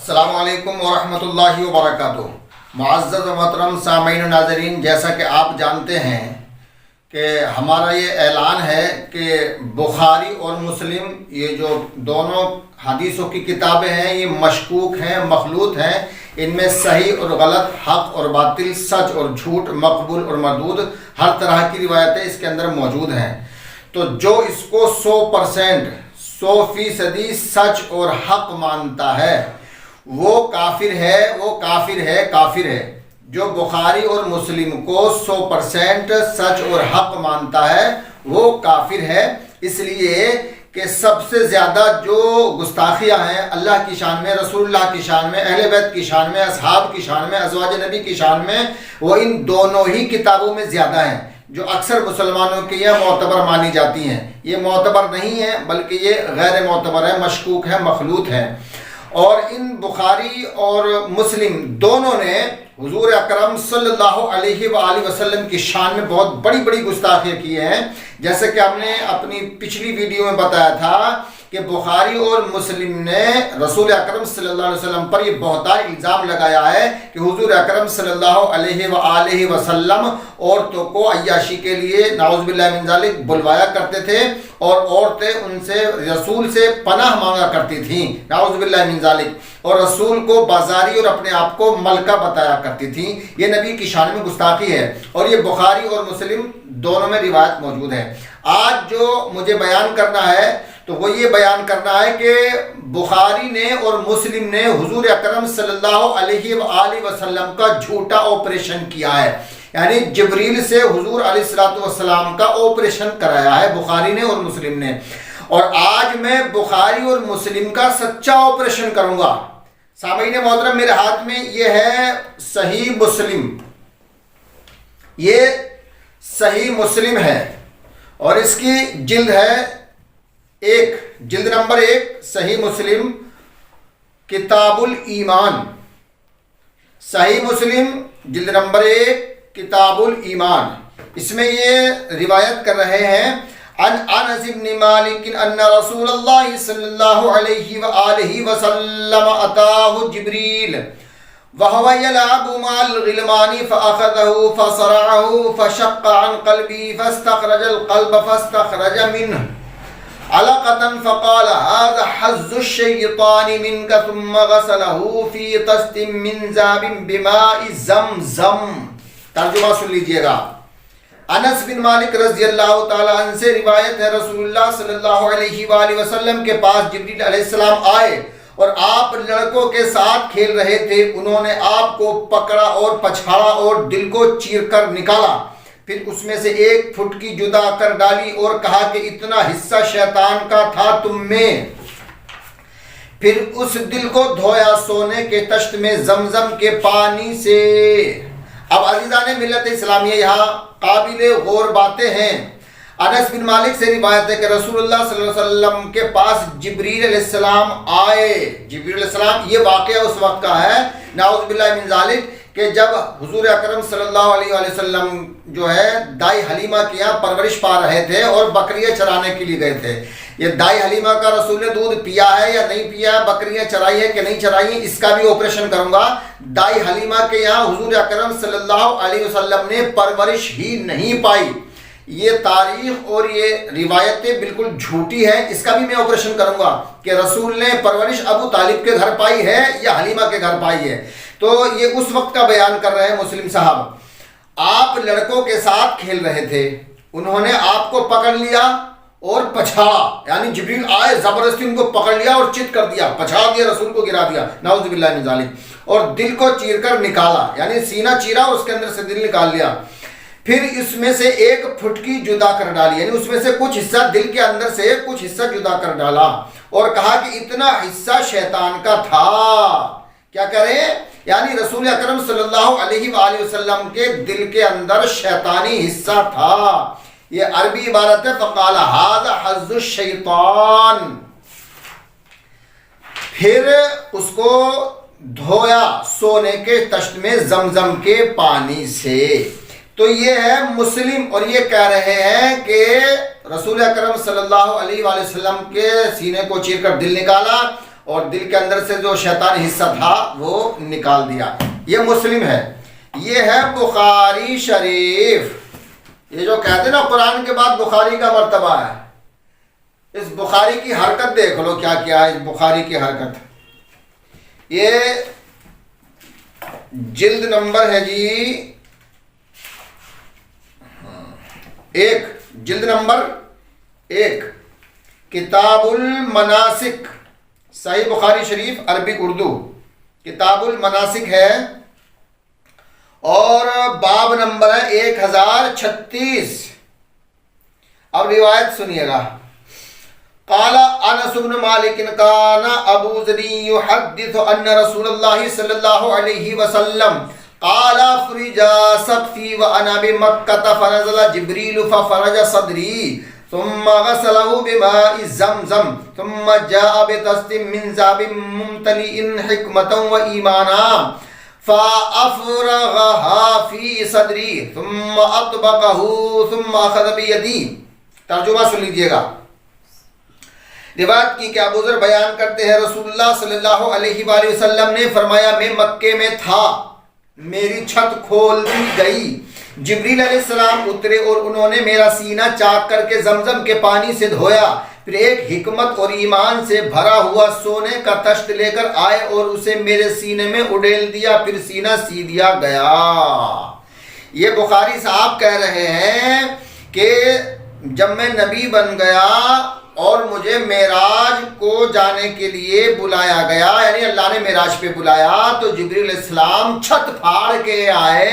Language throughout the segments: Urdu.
السلام علیکم ورحمۃ اللہ وبرکاتہ۔ معزز و محترم سامعین و ناظرین، جیسا کہ آپ جانتے ہیں کہ ہمارا یہ اعلان ہے کہ بخاری اور مسلم یہ جو دونوں حدیثوں کی کتابیں ہیں یہ مشکوک ہیں، مخلوط ہیں۔ ان میں صحیح اور غلط، حق اور باطل، سچ اور جھوٹ، مقبول اور مردود، ہر طرح کی روایتیں اس کے اندر موجود ہیں۔ تو جو اس کو 100% سچ اور حق مانتا ہے وہ کافر ہے۔ جو بخاری اور مسلم کو 100% سچ اور حق مانتا ہے وہ کافر ہے، اس لیے کہ سب سے زیادہ جو گستاخیاں ہیں اللہ کی شان میں، رسول اللہ کی شان میں، اہل بیت کی شان میں، اصحاب کی شان میں، ازواج نبی کی شان میں، وہ ان دونوں ہی کتابوں میں زیادہ ہیں، جو اکثر مسلمانوں کے یہ معتبر مانی جاتی ہیں۔ یہ معتبر نہیں ہے بلکہ یہ غیر معتبر ہے، مشکوک ہے، مخلوط ہے۔ اور ان بخاری اور مسلم دونوں نے حضور اکرم صلی اللہ علیہ وآلہ وسلم کی شان میں بہت بڑی گستاخیاں کی ہیں۔ جیسے کہ ہم نے اپنی پچھلی ویڈیو میں بتایا تھا کہ بخاری اور مسلم نے رسول اکرم صلی اللہ علیہ وسلم پر یہ بہتان الزام لگایا ہے کہ حضور اکرم صلی اللہ علیہ وآلہ وسلم عورتوں کو عیاشی کے لیے نعوذ باللہ من ذالک بلوایا کرتے تھے، اور عورتیں ان سے رسول سے پناہ مانگا کرتی تھیں نعوذ باللہ من ذالک، اور رسول کو بازاری اور اپنے آپ کو ملکہ بتایا کرتی تھیں۔ یہ نبی کی شان میں گستاخی ہے، اور یہ بخاری اور مسلم دونوں میں روایت موجود ہے۔ آج جو مجھے بیان کرنا ہے تو وہ یہ بیان کرنا ہے کہ بخاری نے اور مسلم نے حضور اکرم صلی اللہ علیہ وآلہ وسلم کا جھوٹا آپریشن کیا ہے، یعنی جبریل سے حضور علیہ السلام کا آپریشن کرایا ہے بخاری نے اور مسلم نے۔ اور آج میں بخاری اور مسلم کا سچا آپریشن کروں گا۔ سامعین محترم، میرے ہاتھ میں یہ ہے صحیح مسلم، یہ صحیح مسلم ہے، اور اس کی جلد ہے جلد نمبر 1 صحیح مسلم کتاب الایمان۔ صحیح مسلم جلد نمبر 1 کتاب الایمان، اس میں یہ روایت کر رہے ہیں عن انس بن مالک ان رسول اللہ صلی اللہ علیہ وآلہ وسلم اتاه جبریل وهو يلعب مع الغلمان فأخذه فصرعه فشق عن قلبي فاستخرج القلب فاستخرج منه علقة فقال هذا حظ الشيطان منك ثم غسله في طست من ذهب بماء زمزم۔ ترجمہ سن لیجئے گا۔ انس بن مالک رضی اللہ تعالیٰ عنہ سے روایت ہے، رسول اللہ صلی اللہ علیہ وآلہ وسلم کے پاس جبریل علیہ السلام آئے اور آپ لڑکوں کے ساتھ کھیل رہے تھے۔ انہوں نے آپ کو پکڑا اور پچھاڑا اور دل کو چیر کر نکالا، پھر اس میں سے ایک پھٹکی جدا کر ڈالی اور کہا کہ اتنا حصہ شیطان کا تھا تم میں، پھر اس دل کو دھویا سونے کے طشت میں زمزم کے پانی سے۔ اب عزیزان ملت اسلامیہ، یہاں قابل غور باتیں ہیں۔ انس بن مالک سے روایت ہے کہ رسول اللہ صلی اللہ علیہ وسلم کے پاس جبریل علیہ السلام آئے۔ جبریل علیہ السلام، یہ واقعہ اس وقت کا ہے نعوذ باللہ من ذالک کہ جب حضور اکرم صلی اللہ علیہ وآلہ وسلم جو ہے دائی حلیمہ کے یہاں پرورش پا رہے تھے اور بکریاں چرانے کے لیے گئے تھے۔ یہ دائی حلیمہ کا رسول نے دودھ پیا ہے یا نہیں پیا ہے، بکریاں چرائی ہے کہ نہیں چرائی ہیں، اس کا بھی آپریشن کروں گا۔ دائی حلیمہ کے یہاں حضور اکرم صلی اللہ علیہ وسلم نے پرورش ہی نہیں پائی۔ یہ تاریخ اور یہ روایتیں بالکل جھوٹی ہیں، اس کا بھی میں آپریشن کروں گا کہ رسول نے پرورش ابو طالب کے گھر پائی ہے یا حلیمہ کے گھر پائی ہے۔ تو یہ اس وقت کا بیان کر رہے ہیں مسلم صاحب۔ آپ لڑکوں کے ساتھ کھیل رہے تھے، انہوں نے آپ کو پکڑ لیا اور پچھاڑا، یعنی جبریل آئے زبردستی ان کو پکڑ لیا اور چت کر دیا، پچھاڑ دیا، رسول کو گرا دیا نعوذ باللہ من ذالک، اور دل کو چیر کر نکالا، یعنی سینہ چیرا، اس کے اندر سے دل نکال لیا، پھر اس میں سے ایک پھٹکی جدا کر ڈالی، یعنی اس میں سے کچھ حصہ دل کے اندر سے کچھ حصہ جدا کر ڈالا، اور کہا کہ اتنا حصہ شیطان کا تھا۔ کیا کرے؟ یعنی رسول اکرم صلی اللہ علیہ وآلہ وسلم کے دل کے اندر شیطانی حصہ تھا۔ یہ عربی عبارت ہے فقال ھذا حظ الشیطان۔ پھر اس کو دھویا سونے کے طشت میں زمزم کے پانی سے۔ تو یہ ہے مسلم، اور یہ کہہ رہے ہیں کہ رسول اکرم صلی اللہ علیہ وآلہ وسلم کے سینے کو چیر کر دل نکالا اور دل کے اندر سے جو شیطانی حصہ تھا وہ نکال دیا۔ یہ مسلم ہے، یہ ہے بخاری شریف۔ یہ جو کہتے ہیں نا قرآن کے بعد بخاری کا مرتبہ ہے، اس بخاری کی حرکت دیکھ لو کیا کیا ہے اس بخاری کی حرکت۔ یہ جلد نمبر ہے جی 1، جلد نمبر 1، کتاب المناسک، صحیح بخاری شریف عربی اردو، کتاب المناسک ہے، اور باب نمبر ہے 1036۔ اب روایت سنیے گا۔ قال انس بن مالک كان ابو ذر يحدث ان رسول الله صلى الله عليه وسلم قال فرج سقفي وانا بمكة فنزل جبريل ففرج صدري ثم غسله بماء زمزم ثم جاء بطست من ذهب ممتلئ حكمة وإيمانا فأفرغها في صدري ثم أطبقه ثم أخذ بيدي۔ ترجمہ سن لیجئے گا۔ روایت کی کہ ابو ذر بیان کرتے ہیں رسول اللہ صلی اللہ علیہ وآلہ وسلم نے فرمایا میں مکے میں تھا، میری چھت کھول دی گئی، جبریل علیہ السلام اترے اور انہوں نے میرا سینہ چاک کر کے زمزم کے پانی سے دھویا، پھر ایک حکمت اور ایمان سے بھرا ہوا سونے کا تشت لے کر آئے اور اسے میرے سینے میں اڈیل دیا، پھر سینہ سی دیا گیا۔ یہ بخاری صاحب کہہ رہے ہیں کہ جب میں نبی بن گیا اور مجھے معراج کو جانے کے لیے بلایا گیا، یعنی اللہ نے معراج پہ بلایا، تو جبریل علیہ السلام چھت پھاڑ کے آئے،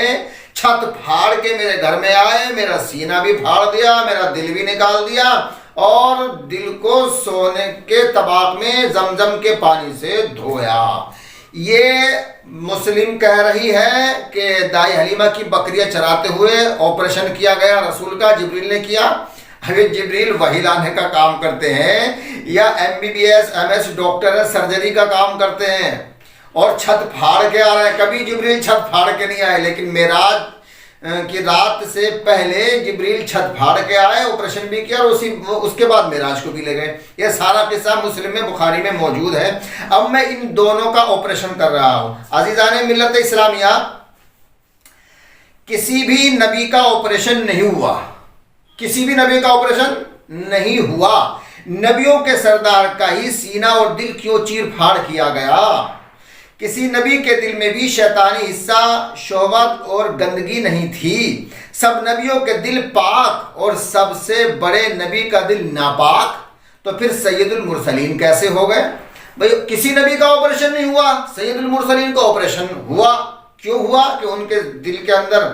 چھت پھاڑ کے میرے گھر میں آئے، میرا سینہ بھی پھاڑ دیا، میرا دل بھی نکال دیا، اور دل کو سونے کے طباق میں زمزم کے پانی سے دھویا۔ یہ مسلم کہہ رہی ہے کہ دائی حلیمہ کی بکریاں چراتے ہوئے آپریشن کیا گیا رسول کا، جبریل نے کیا۔ اگر جبریل وحی لانے کا کام کرتے ہیں یا MBBS MS ڈاکٹر سرجری کا کام کرتے ہیں اور چھت پھاڑ کے آ رہے ہیں، کبھی جبریل چھت پھاڑ کے نہیں آئے، لیکن معراج کی رات سے پہلے جبریل چھت پھاڑ کے آئے، آپریشن بھی کیا، اور اس کے بعد معراج کو بھی لے گئے۔ یہ سارا قصہ مسلم میں بخاری میں موجود ہے۔ اب میں ان دونوں کا آپریشن کر رہا ہوں۔ عزیزان ملت اسلامیہ، کسی بھی نبی کا آپریشن نہیں ہوا، کسی بھی نبی کا آپریشن نہیں ہوا، نبیوں کے سردار کا ہی سینہ اور دل کیوں چیر پھاڑ کیا گیا؟ کسی نبی کے دل میں بھی شیطانی حصہ، شہوت اور گندگی نہیں تھی، سب نبیوں کے دل پاک، اور سب سے بڑے نبی کا دل ناپاک، تو پھر سید المرسلین کیسے ہو گئے؟ بھئی کسی نبی کا آپریشن نہیں ہوا، سید المرسلین کا آپریشن ہوا۔ کیوں ہوا؟ کہ ان کے دل کے اندر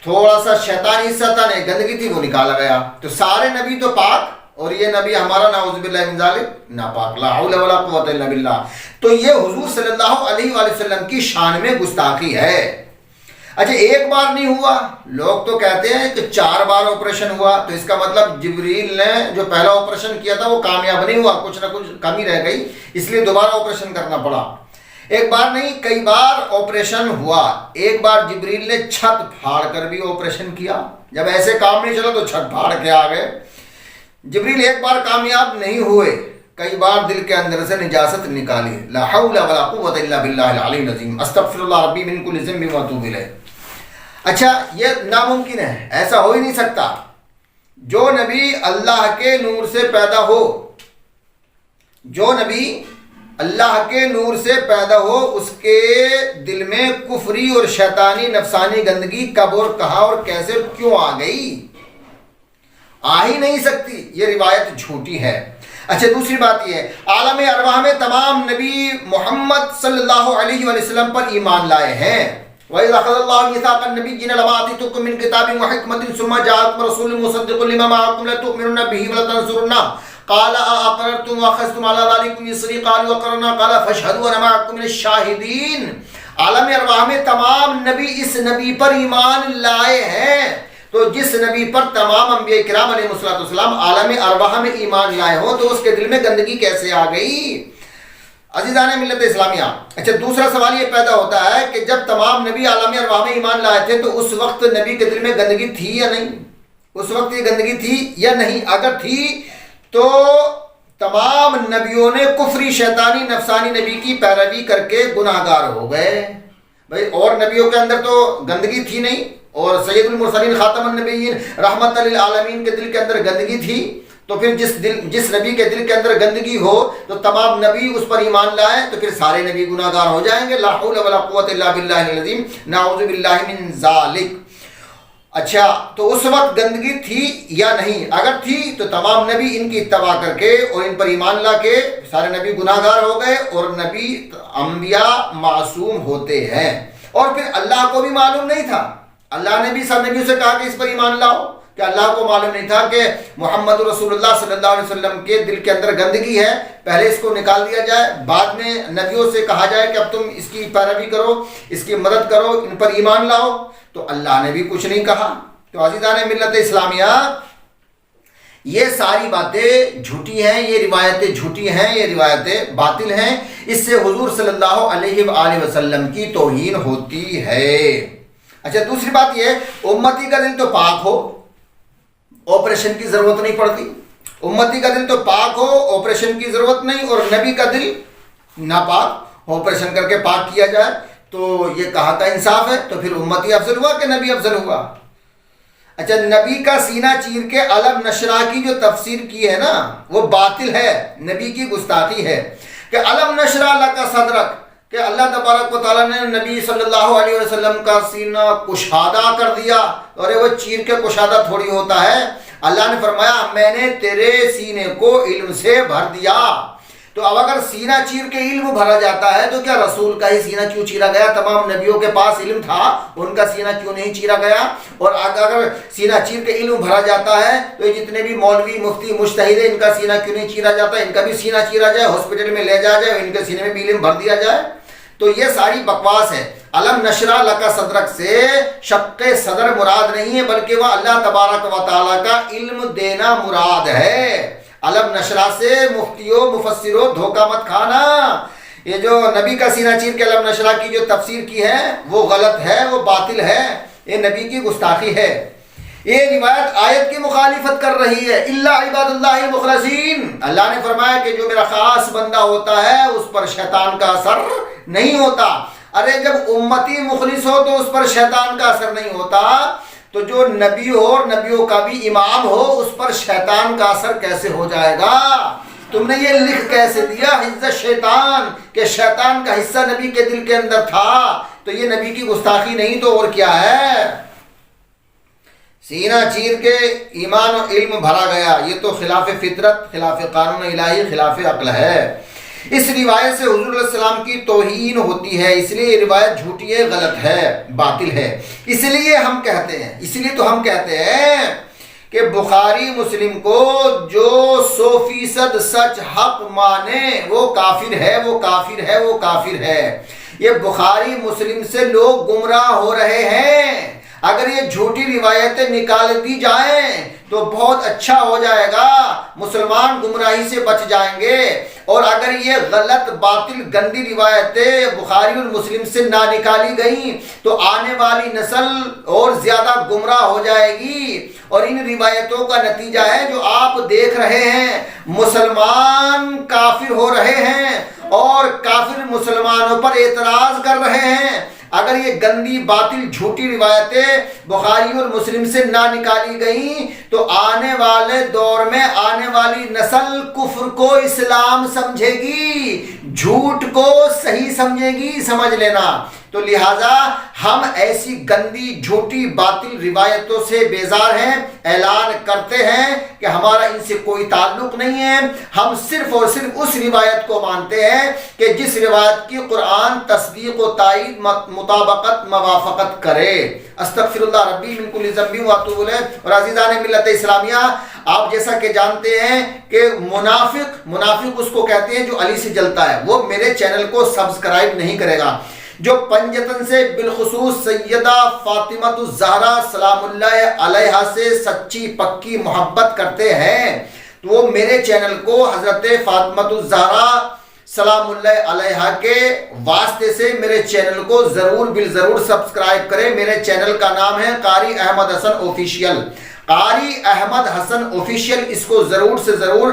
تھوڑا سا شیطانی حصہ تھا، نہیں گندگی تھی، وہ نکالا گیا۔ تو سارے نبی تو پاک، اور یہ نبی ہمارا نعوذ باللہ من ذالک ناپاک، لا حول ولا قوت الا باللہ۔ تو یہ حضور صلی اللہ علیہ وآلہ وسلم کی شان میں گستاخی ہے۔ اچھا ایک بار نہیں ہوا، لوگ تو کہتے ہیں کہ 4 بار آپریشن ہوا، تو اس کا مطلب جبریل نے جو پہلا آپریشن کیا تھا وہ کامیاب نہیں ہوا، کچھ نہ کچھ کمی رہ گئی، اس لیے دوبارہ آپریشن کرنا پڑا۔ ایک بار نہیں کئی بار آپریشن ہوا۔ ایک بار جبریل نے چھت پھاڑ کر بھی آپریشن کیا، جب ایسے کام نہیں چلا تو چھت پھاڑ کے آ گئے۔ جبریل ایک بار کامیاب نہیں ہوئے، کئی بار دل کے اندر سے نجاست نکالی۔ لا حول ولا قوت الا باللہ العلی العظیم، استغفر اللہ ربی من کل ذنب واتوب الیہ۔ اچھا یہ ناممکن ہے، ایسا ہو ہی نہیں سکتا۔ جو نبی اللہ کے نور سے پیدا ہو، جو نبی اللہ کے نور سے پیدا ہو، اس کے دل میں کفری اور شیطانی نفسانی گندگی کب اور کہاں اور کیسے کیوں آ گئی؟ آ ہی نہیں سکتی، یہ روایت جھوٹی ہے۔ اچھا دوسری بات یہ ہے، عالم ارواح میں تمام نبی محمد صلی اللہ علیہ وآلہ وسلم پر ایمان لائے ہیں۔ وَإِذْ أَخَذَ اللَّهُ مِيثَاقَ النَّبِيِّينَ لَمَا آتَيْتُكُم مِّن كِتَابٍ وَحِكْمَةٍ ثُمَّ جَاءَكُمْ رَسُولٌ مُصَدِّقٌ لِّمَا مَعَكُمْ لَتُؤْمِنُنَّ بِهِ وَلَتَنصُرُنَّهُ قال أأقررتم وأخذتم على ذلكم إصري قالوا أقررنا قال فاشهدوا وأنا معكم من الشاهدين۔ عالم ارواح میں تمام نبی اس نبی پر ایمان لائے ہیں، تو جس نبی پر تمام انبیاء کرام علیہ السلام عالم ارواح میں ایمان لائے ہوں تو اس کے دل میں گندگی کیسے آ گئی؟ عزیزان ملت اسلامیہ، اچھا دوسرا سوال یہ پیدا ہوتا ہے کہ جب تمام نبی عالم ارواح میں ایمان لائے تھے تو اس وقت نبی کے دل میں گندگی تھی یا نہیں؟ اس وقت یہ گندگی تھی یا نہیں؟ اگر تھی تو تمام نبیوں نے کفری شیطانی نفسانی نبی کی پیروی کر کے گناہ گار ہو گئے بھائی. اور نبیوں کے اندر تو گندگی تھی نہیں, اور سید المرسلین خاتم النبیین رحمت للعالمین کے دل کے اندر گندگی تھی. تو پھر جس نبی کے دل کے اندر گندگی ہو تو تمام نبی اس پر ایمان لائے تو پھر سارے نبی گناہ گار ہو جائیں گے. لا حول ولا قوت الا باللہ العظیم, نعوذ باللہ من ذالک. اچھا, تو اس وقت گندگی تھی یا نہیں؟ اگر تھی تو تمام نبی ان کی اتباع کر کے اور ان پر ایمان لا کے سارے نبی گناہ گار ہو گئے, اور نبی انبیاء معصوم ہوتے ہیں. اور پھر اللہ کو بھی معلوم نہیں تھا, اللہ نے بھی سب نبیوں سے کہا کہ اس پر ایمان لاؤ, کہ اللہ کو معلوم نہیں تھا کہ محمد رسول اللہ صلی اللہ علیہ وسلم کے دل کے اندر گندگی ہے, پہلے اس کو نکال دیا جائے, بعد میں نبیوں سے کہا جائے کہ اب تم اس کی پیروی کرو, اس کی مدد کرو, ان پر ایمان لاؤ. تو اللہ نے بھی کچھ نہیں کہا. تو عزیزان ملت اسلامیہ, یہ ساری باتیں جھوٹی ہیں, یہ روایتیں جھوٹی ہیں, یہ روایتیں باطل ہیں. اس سے حضور صلی اللہ علیہ وآلہ وسلم کی توہین ہوتی ہے. اچھا, دوسری بات یہ, امتی کا دل تو پاک ہو, آپریشن کی ضرورت نہیں پڑتی. امتی کا دل تو پاک ہو, آپریشن کی ضرورت نہیں, اور نبی کا دل ناپاک, آپریشن کر کے پاک کیا جائے, تو یہ کہاں کا انصاف ہے؟ تو پھر امتی افضل ہوا کہ نبی افضل ہوا؟ اچھا, نبی کا سینہ چیر کے علم نشرہ کی جو تفسیر کی ہے نا, وہ باطل ہے, نبی کی گستاخی ہے. کہ علم نشرہ لک صدرک, کہ اللہ تبارک و تعالیٰ نے نبی صلی اللہ علیہ وسلم کا سینہ کشادہ کر دیا. اور وہ چیر کے کشادہ تھوڑی ہوتا ہے. اللہ نے فرمایا میں نے تیرے سینے کو علم سے بھر دیا. تو اب اگر سینہ چیر کے علم بھرا جاتا ہے تو کیا رسول کا ہی سینہ کیوں چیرا گیا؟ تمام نبیوں کے پاس علم تھا, ان کا سینہ کیوں نہیں چیرا گیا؟ اور اگر سینہ چیر کے علم بھرا جاتا ہے تو یہ جتنے بھی مولوی مفتی مجتہد ہیں, ان کا سینہ کیوں نہیں چیرا جاتا؟ ان کا بھی سینہ چیرا جائے, ہاسپٹل میں لے جایا جائے, ان کے سینے میں بھی علم بھر دیا جائے. تو یہ ساری بکواس ہے. علم نشرہ لک صدرک سے شق صدر مراد نہیں ہے, بلکہ وہ اللہ تبارک و تعالیٰ کا علم دینا مراد ہے. علم نشرہ سے مفتیوں مفسروں دھوکہ مت کھانا. یہ جو نبی کا سینہ چیر کے علم نشرہ کی جو تفسیر کی ہے وہ غلط ہے, وہ باطل ہے, یہ نبی کی گستاخی ہے. یہ روایت آیت کی مخالفت کر رہی ہے. الا عباد اللہ المخلصین, اللہ نے فرمایا کہ جو میرا خاص بندہ ہوتا ہے اس پر شیطان کا اثر نہیں ہوتا. ارے جب امتی مخلص ہو تو اس پر شیطان کا اثر نہیں ہوتا, تو جو نبی ہو اور نبیوں کا بھی امام ہو اس پر شیطان کا اثر کیسے ہو جائے گا؟ تم نے یہ لکھ کیسے دیا حفظ شیطان, کہ شیطان کا حصہ نبی کے دل کے اندر تھا؟ تو یہ نبی کی گستاخی نہیں تو اور کیا ہے؟ سینہ چیر کے ایمان و علم بھرا گیا, یہ تو خلاف فطرت, خلاف قانون الہی, خلاف عقل ہے. اس روایت سے حضور علیہ السلام کی توہین ہوتی ہے, اس لیے یہ روایت جھوٹی ہے, غلط ہے, باطل ہے. اس لیے ہم کہتے ہیں, اس لیے تو ہم کہتے ہیں کہ بخاری مسلم کو جو 100% سچ حق مانے وہ کافر ہے, وہ کافر ہے, وہ کافر ہے. یہ بخاری مسلم سے لوگ گمراہ ہو رہے ہیں. اگر یہ جھوٹی روایتیں نکال دی جائیں تو بہت اچھا ہو جائے گا, مسلمان گمراہی سے بچ جائیں گے. اور اگر یہ غلط باطل گندی روایتیں بخاری اور مسلم سے نہ نکالی گئیں تو آنے والی نسل اور زیادہ گمراہ ہو جائے گی. اور ان روایتوں کا نتیجہ ہے جو آپ دیکھ رہے ہیں, مسلمان کافر ہو رہے ہیں اور کافر مسلمانوں پر اعتراض کر رہے ہیں. اگر یہ گندی باطل جھوٹی روایتیں بخاری اور مسلم سے نہ نکالی گئیں تو آنے والے دور میں آنے والی نسل کفر کو اسلام سمجھے گی, جھوٹ کو صحیح سمجھے گی, سمجھ لینا. تو لہٰذا ہم ایسی گندی جھوٹی باطل روایتوں سے بیزار ہیں, اعلان کرتے ہیں کہ ہمارا ان سے کوئی تعلق نہیں ہے. ہم صرف اور صرف اس روایت کو مانتے ہیں کہ جس روایت کی قرآن تصدیق و تائید مطابقت موافقت کرے. استغفر اللہ ربی من کل ذنب و اتوب الیہ. اور عزیزان ملت اسلامیہ, آپ جیسا کہ جانتے ہیں کہ منافق اس کو کہتے ہیں جو علی سے جلتا ہے, وہ میرے چینل کو سبسکرائب نہیں کرے گا. جو پنجتن سے بالخصوص سیدہ فاطمہ الزہرا سلام اللہ علیہا سے سچی پکی محبت کرتے ہیں تو وہ میرے چینل کو حضرت فاطمہ الزہرا سلام اللہ علیہا کے واسطے سے میرے چینل کو ضرور بالضرور سبسکرائب کریں. میرے چینل کا نام ہے قاری احمد حسن آفیشیل, قاری احمد حسن آفیشیل. اس کو ضرور سے ضرور